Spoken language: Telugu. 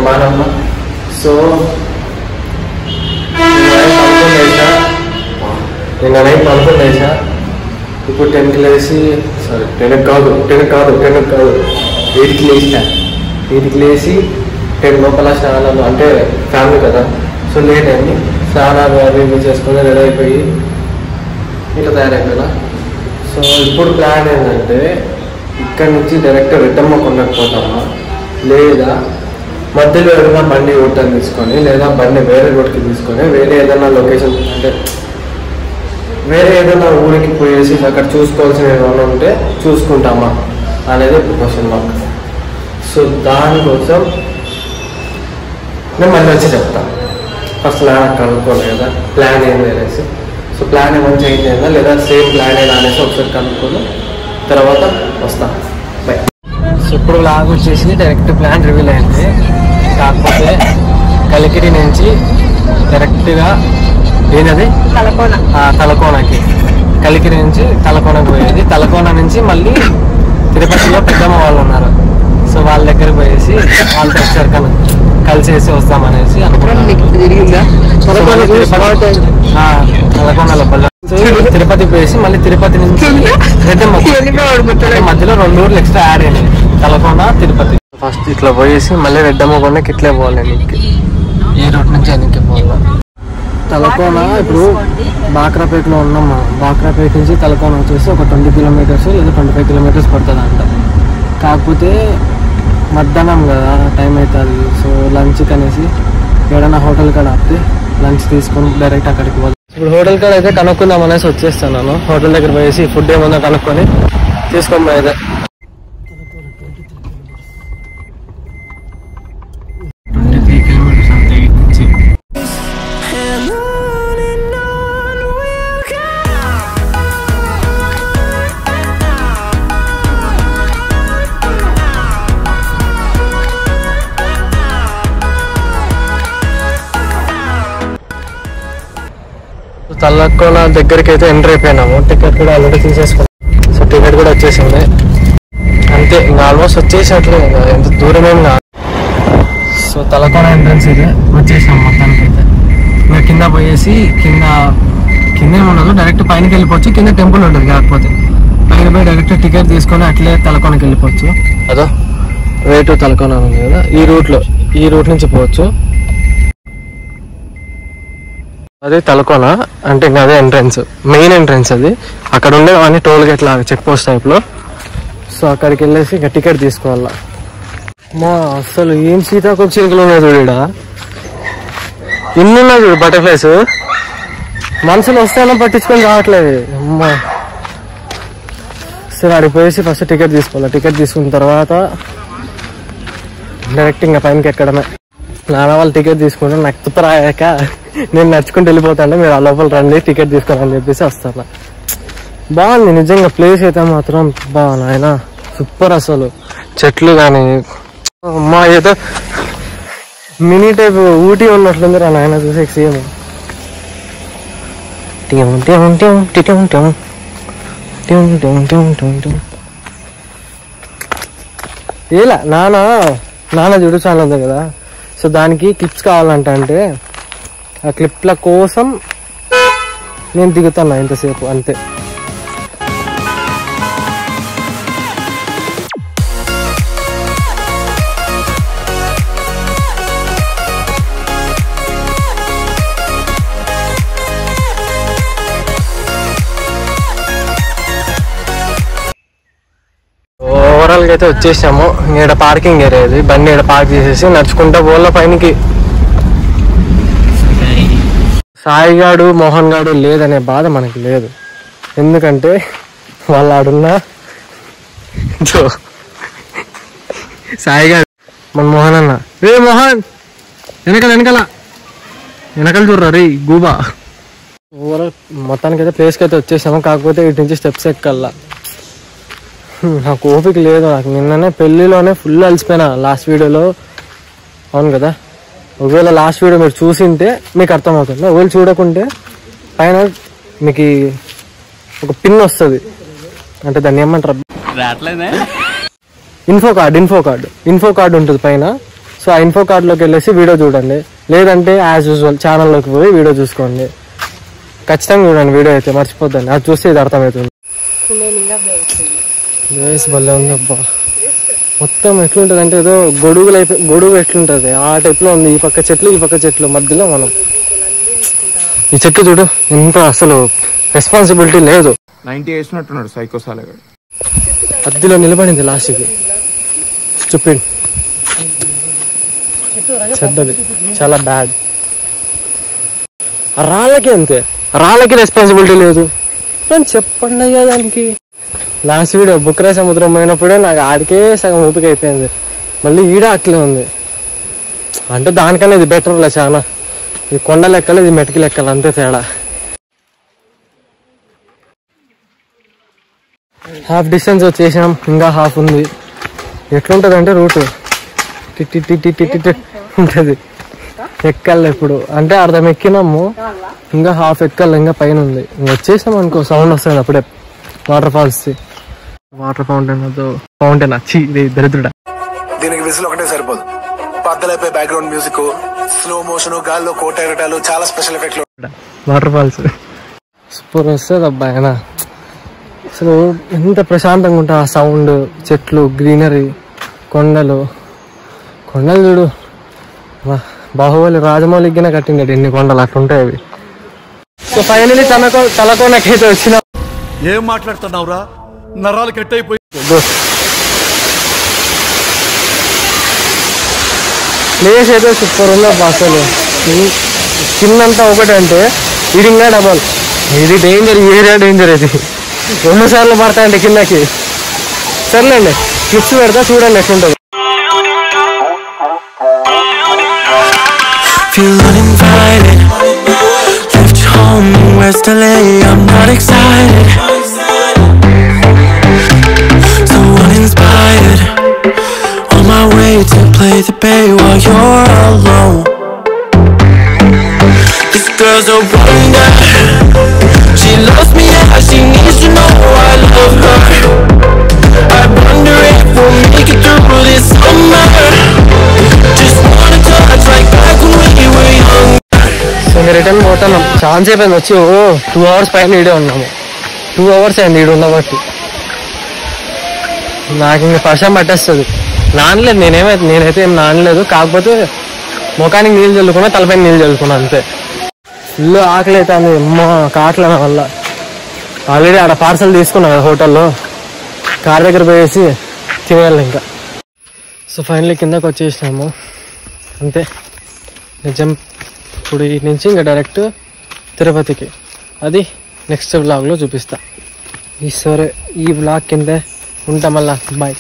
మానమ్మ. సో నిన్న నైట్ 11 లేచా. ఇప్పుడు 10కి లేచి సారీ 10కి కాదు 8కి లేచా. 8కి లేచి 10 లోపల స్నానాలు అంటే ఫ్యామిలీ కదా, సో లేట్ అయింది. స్నానాలు అవి చేసుకొని రెడీ అయిపోయి ఇట్లా తయారైపోయినా. సో ఇప్పుడు ప్లాన్ ఏంటంటే ఇక్కడి నుంచి డైరెక్ట్ రెడ్డమ్మ కొండకు పోతామా, లేదా మధ్యలో ఏదైనా బండి రూట్ని తీసుకొని, లేదా బండి వేరే రూట్కి తీసుకొని వేరే ఏదైనా లొకేషన్ అంటే వేరే ఏదైనా ఊరికి పోయేసి అక్కడ చూసుకోవాల్సిన ఏమైనా ఉంటే చూసుకుంటామా అనేది క్వశ్చన్ మార్క్. సో దానికోసం నేను మళ్ళీ వచ్చి చెప్తాను. ఫస్ట్ నాకు కనుక్కోవాలి కదా ప్లాన్ ఏంది అనేసి. సో ప్లాన్ ఏమైనా చేంజ్ అయిందా లేదా సేమ్ ప్లాన్ ఏనా అనేసి ఒకసారి కనుక్కొని తర్వాత వస్తాను. బై. సో ఇప్పుడు లాగ్ వచ్చేసి డైరెక్ట్ ప్లాన్ రివీల్ అయింది. కాకపోతే కలికిరి నుంచి డైరెక్ట్గా ఏనది తలకోనకి, కలికిరి నుంచి తలకోనకు పోయేది. తలకోన నుంచి మళ్ళీ తిరుపతిలో పెద్దమ్మ వాళ్ళు ఉన్నారు. సో వాళ్ళ దగ్గరికి పోయేసి వాళ్ళతో ఒకసారి కలిసేసి వస్తామనేసి అనుకున్నాను. తలకోనలో తిరుపతి పోయేసి మళ్ళీ తిరుపతి నుంచి రెడ్డమ్మ మధ్యలో 2 ఊర్లు ఎక్స్ట్రా యాడ్ అయినాయి, తలకోన తిరుపతి. ఫస్ట్ ఇట్లా పోయేసి మళ్ళీ రెడ్డమ్మ కొండకి ఇట్లే పోవాలి. నీకు ఏ రూట్ నుంచి అనికి పోవాలి. తలకోన ఇప్పుడు బాక్రాపేటలో ఉన్నాం. బాక్రాపేట నుంచి తలకోన వచ్చేసి ఒక 20 కిలోమీటర్స్ లేదా 25 కిలోమీటర్స్ పడుతుంది అంట. కాకపోతే మధ్యాహ్నం కదా టైం అవుతుంది. సో లంచ్కి అనేసి ఏదైనా హోటల్ కాడ ఆపితే లంచ్ తీసుకొని డైరెక్ట్ అక్కడికి పోదాం. ఇప్పుడు హోటల్ కాడ అయితే కనుక్కుందాం అనేసి వచ్చేస్తాను. హోటల్ దగ్గర పోయేసి ఫుడ్ ఏమన్నా కనుక్కొని తీసుకొని పోయేదే. 23 కిలోమీటర్స్ అంతే నుంచి. తలకోన దగ్గరికి అయితే ఎంటర్ అయిపోయినాము. టికెట్ కూడా ఆల్రెడీ తీసేసుకున్నాం. సో టికెట్ కూడా వచ్చేసింది. అంతే ఇంకా ఆల్మోస్ట్ వచ్చేసినట్లే, ఎంత దూరం ఏం కాదు. సో తలకోన ఎంట్రన్స్ అయితే వచ్చేసాం మొత్తానికి. అయితే ఇంకా కింద పోయేసి కింద ఏముండదు, డైరెక్ట్ పైనకి వెళ్ళిపోవచ్చు. కింద టెంపుల్ ఉంటుంది, కాకపోతే పైన పోయి డైరెక్ట్ టికెట్ తీసుకొని అట్లే తలకోనకి వెళ్ళిపోవచ్చు. అదో వే టు తలకోన ఉంది కదా, ఈ రూట్ నుంచి పోవచ్చు. అదే తలకోన అంటే ఇంకా అదే ఎంట్రన్స్, మెయిన్ ఎంట్రన్స్ అది. అక్కడ ఉండే అన్ని టోల్ గేట్ లాగా చెక్ పోస్ట్ టైప్లో. సో అక్కడికి వెళ్ళేసి ఇంకా టికెట్ తీసుకోవాలా. మా అసలు ఏం సీతాకోక చిలుకలు ఉన్నాయి చూడ, ఎన్ని ఉన్నాయి చూడు బటర్ఫ్లైస్. మనుషులు వస్తానో పట్టించుకొని రావట్లేదు అమ్మా. సరే అడిగి పోయేసి ఫస్ట్ టికెట్ తీసుకోవాలి. టికెట్ తీసుకున్న తర్వాత డైరెక్ట్ ఇంకా పైనకి ఎక్కడమే. నాన్న వాళ్ళు టికెట్ తీసుకుంటే నాకు తుప్పరాయాక నేను నడుచుకుంటూ వెళ్ళిపోతాను, మీరు ఆ లోపల రండి టికెట్ తీసుకోవాలని చెప్పేసి వస్తాను. బాగుంది నిజంగా ప్లేస్ అయితే మాత్రం బాగుంది. ఆయన సూపర్ అసలు. చెట్లు కానీ అమ్మా ఏదో మినీ టైప్ ఊటీ ఉన్నట్లుంది రా నాయన చూసే సేమ్. ఏలా నాన్న చూడు ఛానల్ ఉంది కదా, సో దానికి క్లిప్స్ కావాలంట. అంటే ఆ క్లిప్ల కోసం నేను దిగుతాను ఇంతసేపు అంతే. ఓవరాల్గా అయితే వచ్చేసాము. ఈడ పార్కింగ్ ఏరియా ఇది, బండి ఈడ పార్క్ చేసేసి నడుచుకుంటా పోల పైనకి. సాయిగాడు మోహన్ గాడు లేదనే బాధ మనకి లేదు, ఎందుకంటే వాళ్ళు ఆడున్న సాయిగాడు మన మోహన్ అన్న. రే మోహన్ వెనకాల చూడరా రే గూబా. ఓవరాల్ మొత్తానికి అయితే ప్లేస్కి అయితే వచ్చేసాము. కాకపోతే ఇటు నుంచి స్టెప్స్ ఎక్కల్లా. నాకు ఓపిక లేదు. నాకు నిన్ననే పెళ్ళిలోనే ఫుల్ అలసిపోయినా లాస్ట్ వీడియోలో. అవును కదా, ఒకవేళ లాస్ట్ వీడియో మీరు చూసింటే మీకు అర్థమవుతుంది. ఒకవేళ చూడకుంటే పైన మీకు ఒక పిన్ వస్తుంది, అంటే దాన్ని ఏమంటారు ఇన్ఫో కార్డ్ ఉంటుంది పైన. సో ఆ ఇన్ఫో కార్డ్లోకి వెళ్ళేసి వీడియో చూడండి, లేదంటే యాజ్ యూజువల్ ఛానల్లోకి పోయి వీడియో చూసుకోండి. ఖచ్చితంగా చూడండి వీడియో అయితే, మర్చిపోద్దండి. అది చూస్తే ఇది అర్థమవుతుంది. భలే ఉంది అబ్బా. మొత్తం ఎట్లుంటుంది అంటే ఏదో గొడుగు ఎట్లుంటుంది ఆ టైప్లో ఉంది. ఈ పక్క చెట్లు మధ్యలో మనం ఈ చెట్టు చూడు, ఎంత అసలు రెస్పాన్సిబిలిటీ లేదు. 90 వేసినట్టున్నాడు సైకోసాలగా. మధ్యలో నిలబడింది లాస్ట్కి. స్టూపిడ్, చెడ్డది, చాలా బ్యాడ్. రాళ్ళకి అంతే, రాళ్ళకి రెస్పాన్సిబిలిటీ లేదు. చెప్పండి అయ్యా దానికి. లాస్ట్ వీడియో బుక్రాయ్ సముద్రం పోయినప్పుడే నాకు ఆడికే సగం ఓపిక అయిపోయింది. మళ్ళీ ఈడ అట్లే ఉంది. అంటే దానికన్నా ఇది బెటర్లే చాలా. ఇది కొండ లెక్కలు, ఇది మెటికి లెక్కలు, అంతే తేడా. హాఫ్ డిస్టెన్స్ వచ్చేసాం, ఇంకా హాఫ్ ఉంది. ఎట్లుంటుంది అంటే రూట్ ఉంటుంది. ఎక్కాలి ఇప్పుడు అంటే అర్థం ఎక్కినాము, ఇంకా హాఫ్ ఎక్కాలి, ఇంకా పైన ఉంది. వచ్చేసాం అనుకో, సౌండ్ వస్తుంది అప్పుడే. వాటర్ ఫాల్స్, వాటర్ ఫౌంటైన్ వచ్చి దరిద్రుడా. దీనికి విజిల్ ఒకటే సరిపోదు, బద్దలైపోయి బ్యాక్గ్రౌండ్ మ్యూజిక్, స్లో మోషన్, గాల్లో కోట ఎగటాలు, చాలా స్పెషల్ ఎఫెక్ట్లు. వాటర్ ఫాల్స్ సూపర్ వస్తుంది అబ్బాయినా. అసలు ఎంత ప్రశాంతంగా ఉంటుంది ఆ సౌండ్, చెట్లు, గ్రీనరీ, కొండలు చూడు. బాహుబలి రాజమౌళికినే కట్టిండేది ఎన్ని కొండలు అట్లుంటాయి అవి. సో ఫైనలీ తలకోనకైతే వచ్చిన. ఏం మాట్లాడుతున్నావురా, నరాలు కట్ అయిపోయి. ప్లేస్ అయితే సూపర్ ఉందా అసలు. కిందంతా ఒకటంటే ఇది ఇంకా డబల్. ఇది డేంజర్, ఏరియా డేంజర్. ఇది 2 సార్లు పడతాయంటే కిందకి. సర్లేండి, క్లిప్స్ పెడతా చూడండి ఎట్లుంటుంది. Feel uninvited, left home in West LA, I'm not excited, so uninspired, on my way to play the bay while you're alone. This girl's a wonder, she loves me, yeah, she needs to know I love her. I wonder if we'll make it through this summer, just wanna touch like back when we were young. So ఇంకా రిటర్న్ పోతున్నాం. ఛాన్స్ అయిపోయింది వచ్చి. 2 hours పైన ఈడే ఉన్నాము. 2 hours అయింది ఈడు ఉన్నబట్టి. నాకు ఇంకా వర్షం పట్టేస్తుంది. నానలేదు, నేనైతే ఏం నానలేదు. కాకపోతే ముఖానికి నీళ్ళు చల్లుకున్నా, తలపైన నీళ్ళు చల్లుకున్నా అంతే. ఫుల్ ఆకలి అవుతుంది అమ్మ, కాట్ల వల్ల. ఆల్రెడీ ఆడ పార్సల్ తీసుకున్నా కదా హోటల్లో, కార్ దగ్గర పోయేసి తినేయాలి ఇంకా. సో ఫైనల్లీ కిందకి వచ్చేసినాము అంతే. నిజం ఇప్పుడు ఈ నుంచి ఇంకా డైరెక్ట్ తిరుపతికి. అది నెక్స్ట్ వ్లాగ్లో చూపిస్తా. ఈ వ్లాగ్ కింద ఉంటా మళ్ళా. బాయ్.